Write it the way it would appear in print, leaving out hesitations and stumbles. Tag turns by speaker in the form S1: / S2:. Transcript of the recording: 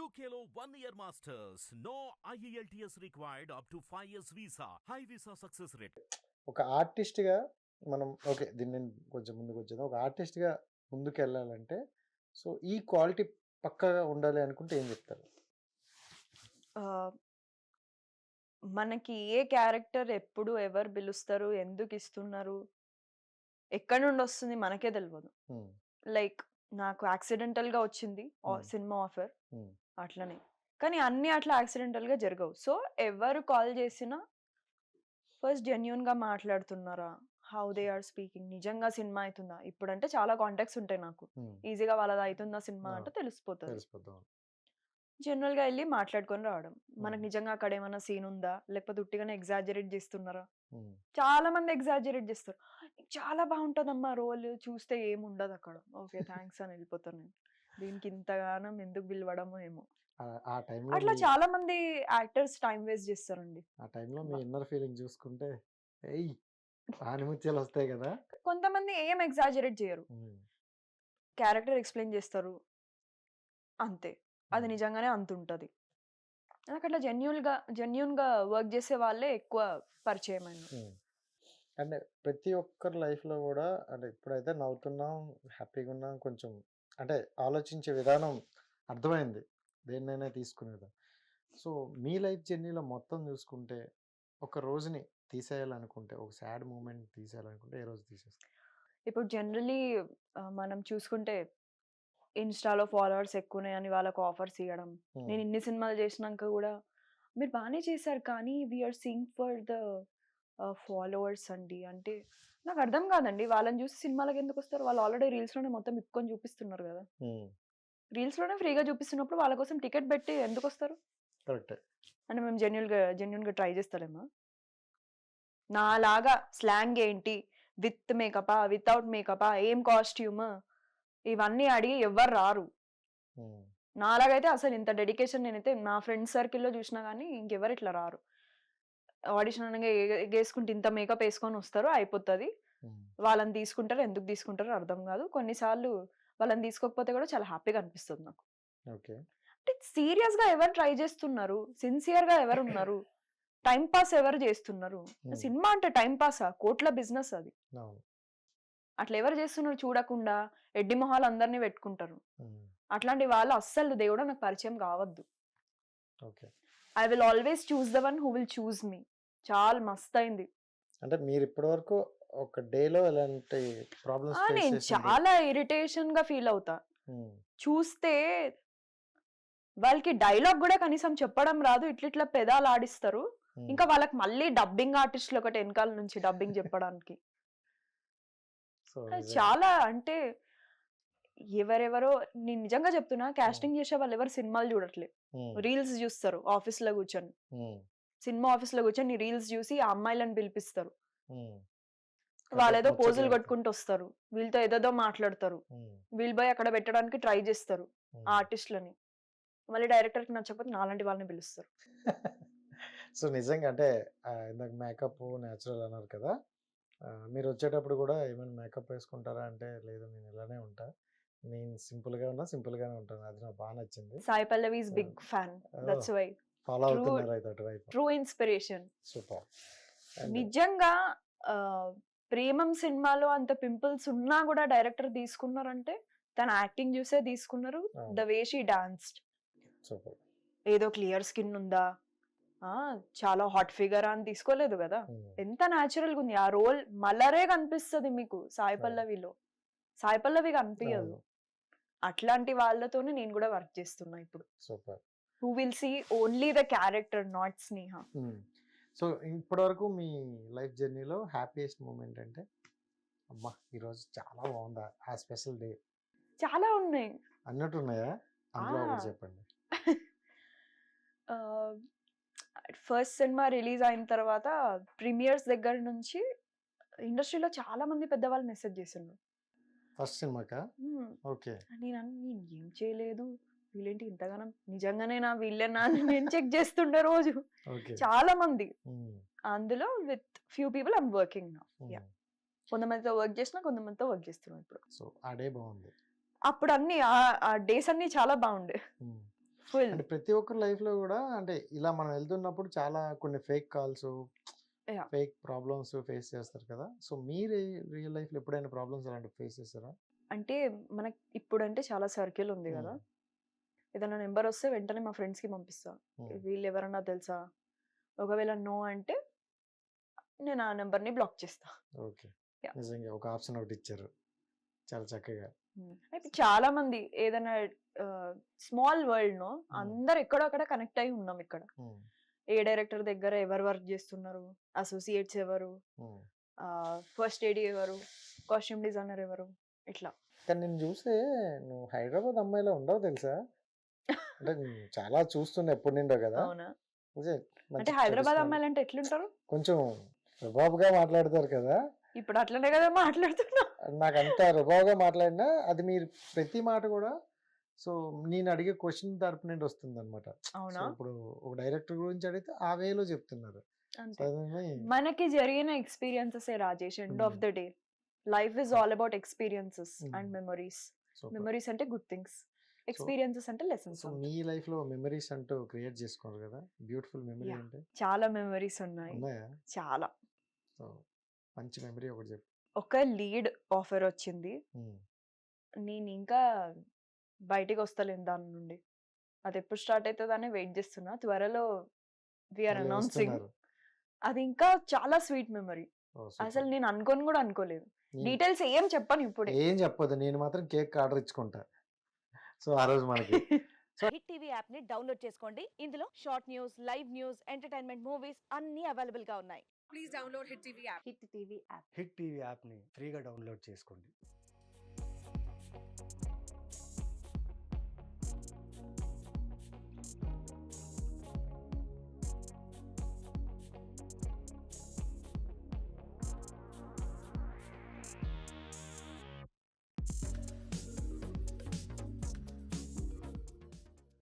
S1: UKLO 1 year masters. No IELTS required up to 5 years visa. High visa success rate.
S2: ఒక ఆర్టిస్ట్‌గా మనం okay. దీన్ని నేను కొంచెం ముందుకొచ్చేద్దాం. ఒక ఆర్టిస్ట్‌గా ముందుకెళ్ళాలంటే సో, ఈ క్వాలిటీ పక్కాగా ఉండాలి అనుకుంటే ఏం చెప్తారు?
S3: ఆహ్, మనకి ఏ క్యారెక్టర్ ఎప్పుడు ఎవరు పిలుస్తారు? ఎందుకిస్తున్నారు? ఎక్కడి నుండొస్తుంది మనకే తెలవదు.
S2: హ్మ్.
S3: లైక్ నాకు యాక్సిడెంటల్‌గా వచ్చింది సినిమా ఆఫర్.
S2: హ్మ్.
S3: అట్లనే. కానీ అన్నీ అట్లా యాక్సిడెంటల్‌గా జరగవు. సో, ఎవరు కాల్ చేసినా ఫస్ట్ జెన్యూన్‌గా మాట్లాడుతున్నారా? How they are speaking. నిజంగా సినిమా అయితుందా? ఇప్పుడంటే చాలా కాంటాక్ట్స్ ఉంటాయి నాకు.
S2: హ్మ్.
S3: ఈజీగా వాళ్ళది అయితుందా సినిమా అంటే తెలిసిపోతది.
S2: తెలిసిపోద్ది. అవును.
S3: జనరల్‌గా ఎళ్లి మాట్లాడుకొని రావడం. మనకు
S2: హ్మ్.
S3: నిజంగా అక్కడ ఏమన్నా సీన్ ఉందా? లేకపోతే ఉట్టిగానే ఎగ్జాజరేట్ చేస్తున్నారా?
S2: హ్మ్.
S3: చాలా మంది ఎగ్జాజరేట్ చేస్తారు. చాలా బావుంటదమ్మా రోల్ చూస్తే ఏముండదక్కడ. ఓకే. థాంక్స్ అని ఎళ్ళిపోతాను నేను. దీనికి ఇంతగానం ఎందుకు పిలవడమో ఏమో.
S2: ఆ టైంలో
S3: అట్లా
S2: మీ
S3: చాలా మంది యాక్టర్స్ టైమ్ వేస్ట్ చేస్తారండి.
S2: ఆ టైంలో మీ
S3: బా
S2: ఇన్నర్ ఫీలింగ్ చూసుకుంటే ఏయ్! ఆనిముత్యాలొస్తాయి గదా!
S3: కొంతమంది ఏం ఎగ్జాజరేట్ చేయరు.
S2: హ్మ్.
S3: క్యారెక్టర్ ఎక్స్‌ప్లెయిన్ చేస్తారు. అంతే. అది
S2: హ్మ్.
S3: నిజంగానే అంతుంటది. నాకట్లా జెన్యూన్‌గా వర్క్ చేసే వాళ్ళే ఎక్కువ పరిచయమైనారు.
S2: హ్మ్. అంటే ప్రతి ఒక్కరి లైఫ్‌లో గూడా అంటే ఇప్పుడైతే నవ్వుతున్నాం, హ్యాపీగున్నాం కొంచెం అంటే ఆలోచించే విధానం అర్థమైంది. దేన్నైనా తీసుకునేది. సో, మీ లైఫ్ జర్నీలో మొత్తం చూసుకుంటే ఒక రోజుని తీసేయాలనుకుంటే, ఒక సాడ్ మూమెంట్ తీసేయాలనుకుంటే ఏ రోజు తీసేస్తారు?
S3: ఇప్పుడు జనరల్లీ మనం చూసుకుంటే ఇన్‌స్టా‌లో ఫాలోవర్స్ ఎక్కువున్నాయని వాళ్ళకి ఆఫర్స్ ఇయ్యడం.
S2: హ్మ్.
S3: నేను ఇన్ని సినిమాలు చేసినంక గూడా మీరు బానే చేశారు కానీ we are seeing for the followers అండి. అంటే నాకు అర్థం కాదండి. వాళ్ళని చూసి సినిమాలకెందుకొస్తారు? వాళ్ళు ఆల్రెడీ రీల్స్‌లోనే మొత్తం ఇప్పుకొని చూపిస్తున్నారు గదా!
S2: హ్మ్.
S3: రీల్స్‌లోనే ఫ్రీగా చూపిస్తున్నప్పుడు వాళ్ళ కోసం టికెట్ పెట్టి ఎందుకొస్తారు?
S2: కరెక్టే.
S3: అంటే మేము జెన్యూన్‌గా ట్రై చేస్తలేమా? నాలాగా స్లాంగ్ ఏంటి? విత్ మేకపా? వితౌట్ మేకపా? ఏం కాస్ట్యూమ్? ఇవన్నీ అడిగి ఎవ్వరు రారు.
S2: హ్మ్.
S3: నాలాగైతే అసలు ఇంత డెడికేషన్ నేనైతే నా ఫ్రెండ్స్ సర్కిల్‌లో చూసినా గానీ ఇంకెవరు ఇట్లా రారు. ఆడిషన్ అనంగా ఎగేసుకుంటే ఇంత మేకప్ ఏసుకొని వస్తారు అయిపోతది.
S2: హ్మ్.
S3: వాళ్ళని తీసుకుంటారో ఎందుకు తీసుకుంటారో అర్థం గాదు. కొన్ని సార్లు వాళ్ళని తీసుకోకపోతే కూడా చాలా హ్యాపీగా అనిపిస్తది నాకు.
S2: ఓకే.
S3: అంటే సీరియస్‌గా ఎవరు ట్రై చేస్తున్నారు? సిన్సియర్‌గా ఎవరున్నారు? టైమ్ పాస్ ఎవరు చేస్తున్నారు?
S2: హ్మ్.
S3: సినిమా అంటే టైమ్ పాసా? కోట్ల బిజినెస్ అది.
S2: అవును.
S3: అట్లా ఎవరు చేస్తున్నారు చూడకుండా ఎడ్డి మొహాలు అందరిని పెట్టుకుంటారు.
S2: హ్మ్.
S3: అట్లాంటి వాళ్ళు అస్సలు దేవుడా నాకు పరిచయం కావద్దు.
S2: Okay.
S3: I will always choose the one who will choose me. చాలా మస్తయింది.
S2: అంటే మీరిప్పటి వరకు ఒక డేలో ఎలాంటి ప్రాబ్లమ్స్ ఫేస్
S3: నేను
S2: చేసిండ్రు?
S3: చాలా ఇరిటేషన్‌గా ఫీల్ అవుతా.
S2: హ్మ్.
S3: చూస్తే వాళ్ళకి డైలాగ్ గూడా కనీసం చెప్పడం రాదు. ఇట్లిట్లా పెదాలు ఆడిస్తారు.
S2: హ్మ్.
S3: ఇంకా వాళ్ళకి మళ్ళీ డబ్బింగ్ ఆర్టిస్ట్‌లు ఒకటి ఎనకాల నుంచి డబ్బింగ్ చెప్పడానికి.
S2: సో,
S3: అది
S2: నిజంగా.
S3: చాలా అంటే ఎవరెవరో నేను నిజంగా చెప్తున్నా
S2: హ్మ్.
S3: కాస్టింగ్ చేసే వాళ్ళెవరు సినిమాలు చూడట్లే.
S2: హ్మ్.
S3: రీల్స్ చూస్తారు ఆఫీస్‌లో కూర్చొని.
S2: హ్మ్.
S3: సినిమా ఆఫీస్‌లో కూర్చొని రీల్స్ చూసి ఆ అమ్మాయిలను పిలిపిస్తారు.
S2: హ్మ్.
S3: వాళ్ళేదో
S2: ముచ్చట్లు
S3: పోజులు
S2: పెడతారు.
S3: కొట్టుకుంటూ వస్తారు. వీళ్ళతో ఏదేదో మాట్లాడతారు.
S2: హ్మ్.
S3: వీళ్ళు పోయి అక్కడ పెట్టడానికి ట్రై చేస్తారు ఆ
S2: హ్మ్.
S3: ఆర్టిస్ట్‌లని. మళ్ళీ డైరెక్టర్‌కి నచ్చకపోతే నాలాంటి వాళ్ళని పిలుస్తారు.
S2: సో, నిజంగా అంటే ఇందాక మేకప్ నేచురల్ అన్నారు కదా! మీరొచ్చేటప్పుడు గూడా ఏమైనా మేకప్ వేసుకుంటారా అంటే, లేదు నేను ఇలానే ఉంటా. నేను సింపుల్‌గా ఉన్నా, సింపుల్‌గానే ఉంటాను. అది నాకు బా నచ్చింది.
S3: Sai Pallavi is
S2: so,
S3: big fan.
S2: Oh!
S3: That's why.
S2: Follow
S3: true
S2: అవుతున్నారైతే అటువైపు.
S3: True inspiration.
S2: సూపర్. అండ్
S3: నిజంగా ఆహ్, 'ప్రేమం' సినిమాలో అంత పింపుల్స్ ఉన్నా గూడా డైరెక్టర్ తీసుకున్నారంటే తన యాక్టింగ్ చూసే తీసుకున్నారు.
S2: అవును.
S3: The way she danced.
S2: Super.
S3: ఏదో క్లియర్ స్కిన్ ఉందా? ఆ! చాలా హాట్ ఫిగరా అని తీసుకోలేదు గదా!
S2: హ్మ్.
S3: ఎంత న్యాచురల్‌గా ఉంది. ఆ రోల్ మలరే కనిపిస్తది మీకు సాయి
S2: అవును.
S3: పల్లవిలో. సాయి పల్లవి కనిపియదు.
S2: అవును.
S3: అట్లాంటి వాళ్ళతోనే నేను గూడా వర్క్ చేస్తున్నా ఇప్పుడు.
S2: Super.
S3: Who will see only the character not Sneha.
S2: Hmm. So, ఇప్పటివరకు మీ లైఫ్ జర్నీలో హ్యాపీయెస్ట్ మూమెంట్ అంటే, అబ్బా! ఈరోజు చాలా బావుందా! ఆ స్పెషల్ డే
S3: చాలా ఉన్నాయి.
S2: అన్నట్టున్నాయా? అందులో ఒకటి
S3: ఆ!
S2: చెప్పండి.
S3: ఆహ్, ఫస్ట్ సినిమా రిలీజ్ అయిన తర్వాత ప్రీమియర్స్ దగ్గర నుంచి ఇండస్ట్రీలో చాలా మంది పెద్దవాళ్ళు మెసేజ్ చేసిండ్రు.
S2: ఫస్ట్ సినిమాకా?
S3: హ్మ్.
S2: ఓకే.
S3: నేను ఏం చేయలేదు. వీళ్ళేంటి ఇంతగనం నిజంగానేనా వీళ్ళేనా అని నేను చెక్ చేస్తుండే రోజు.
S2: ఓకే.
S3: చాలా మంది.
S2: హ్మ్.
S3: అందులో with few people I am working now.
S2: హ్మ్.
S3: యాహ్! కొంతమందితో వర్క్ చేసినా, కొంతమందితో వర్క్ చేస్తున్నా ఇప్పుడు.
S2: సో, ఆ డే బావుంది.
S3: అప్పుడు అన్నీ ఆ డేస్ అన్నీ చాలా బాగుండే.
S2: హ్మ్.
S3: ఫుల్.
S2: అంటే ప్రతి ఒక్కరి లైఫ్‌లో గూడా అంటే ఇలా మనం వెళ్తున్నప్పుడు చాలా కొన్ని fake calls,
S3: yeah!
S2: Fake problems face చేస్తారు కదా! సో, మీరు రియల్ లైఫ్‌లో ఎప్పుడైనా ప్రాబ్లమ్స్ అలాంటివి ఫేస్ చేసారా?
S3: అంటే మనకి ఇప్పుడంటే చాలా సర్కిల్ ఉంది గదా!
S2: హ్మ్.
S3: ఏదైనా నంబర్ వస్తే వెంటనే మా ఫ్రెండ్స్‌కి పంపిస్తా.
S2: హ్మ్.
S3: వీళ్ళెవరన్నా తెలుసా? ఒకవేళ నో అంటే నేను ఆ నంబర్‌ని బ్లాక్ చేస్తా.
S2: ఓకే.
S3: యాహ్!
S2: నిజంగా ఒక ఆప్షన్ ఒకటిచ్చారు. చాలా చక్కగా.
S3: అయితే చాలా మంది ఏదైనా స్మాల్ వరల్డ్‌నో
S2: హ్మ్.
S3: అందరూ ఎక్కడో అక్కడ కనెక్ట్ అయ్యి ఉన్నాం ఇక్కడ.
S2: హ్మ్.
S3: ఏ డైరెక్టర్ దగ్గర ఎవరు వర్క్ చేస్తున్నారు? అసోసియేట్స్ ఎవరు?
S2: హ్మ్.
S3: ఫస్ట్ ఏడీ ఎవరు? కాస్ట్యూమ్ డిజైనర్ ఎవరు? ఇట్లా.
S2: కానీ నిన్ను చూస్తే నువ్వు హైదరాబాద్ అమ్మాయిలా ఉండవు తెలుసా? అంటే నేను చాలా చూస్తున్నా ఎప్పటి నుండో గదా!
S3: అవునా?
S2: అదే
S3: అంటే
S2: మంచి
S3: హైదరాబాద్
S2: ట్రెడిషనల్
S3: అమ్మాయిలంటే ఎట్లుంటారు?
S2: కొంచెం రుబాబుగా మాట్లాడతారు కదా!
S3: ఇప్పుడు అట్లనే కదా మాట్లాడుతున్నా.
S2: నాకంత రుబాబుగా మాట్లాడినా అది మీరు ప్రతి మాట గూడా సో, నేను అడిగే క్వెషన్ తరపు నుండి వస్తుందనమాట. సో,
S3: అవునా?
S2: ఇప్పుడు ఒక డైరెక్టర్ గురించి అడిగితే ఆ వేలో చెప్తున్నారు. సో,
S3: అంతే.
S2: అదేమి
S3: మనకి జరిగిన ఎక్స్‌పీరియన్సెసే Rajesh. End
S2: hmm.
S3: Of the day. Life is all about experiences
S2: hmm.
S3: And memories.
S2: Super.
S3: Memories అంటే గుడ్ థింగ్స్.
S2: సో,
S3: ఎక్స్‌పీరియన్సెస్ అంటే లెసన్స్
S2: సో
S3: అంతే.
S2: మీ లైఫ్‌లో మెమోరీస్ అంటూ క్రియేట్ చేసుకున్నారు గదా! Beautiful memory
S3: yeah!
S2: అంటే
S3: చాలా మెమోరీస్ ఉన్నాయి.
S2: ఉన్నాయా?
S3: చాలా.
S2: సో, మంచి మెమరీ ఒకటి చెప్పు.
S3: ఒక లీడ్ ఆఫర్ వచ్చింది.
S2: హ్మ్.
S3: నేనింకా బయటికొస్తలేను దాని నుండి. అదెప్పుడు స్టార్ట్ అయితదని వెయిట్ జేస్తున్నా. త్వరలో వి ఆర్
S2: మళ్ళీ
S3: అనౌన్సింగ్.
S2: వస్తున్నారు.
S3: అది ఇంకా చాలా స్వీట్ మెమరీ.
S2: ఓహ్!
S3: అసలు
S2: సూపర్.
S3: నేను అనుకోని గూడా అనుకోలేదు.
S2: నేను
S3: డీటెయిల్స్ ఏం చెప్పను ఇప్పుడే.
S2: ఏం చెప్పొద్దు. నేను మాత్రం కేక్ ఆర్డర్ ఇచ్చుకుంటా. సో, ఆ రోజు మనకి. సో
S4: హిట్ టీవీ యాప్ ని డౌన్లోడ్ చేసుకోండి. ఇందులో short news, live news, entertainment movies అన్ని అవైలబుల్ గా ఉన్నాయి.
S5: Please download Hit TV app.
S4: Hit TV app.
S6: Hit TV యాప్ని ఫ్రీగా డౌన్లోడ్ చేసుకోండి.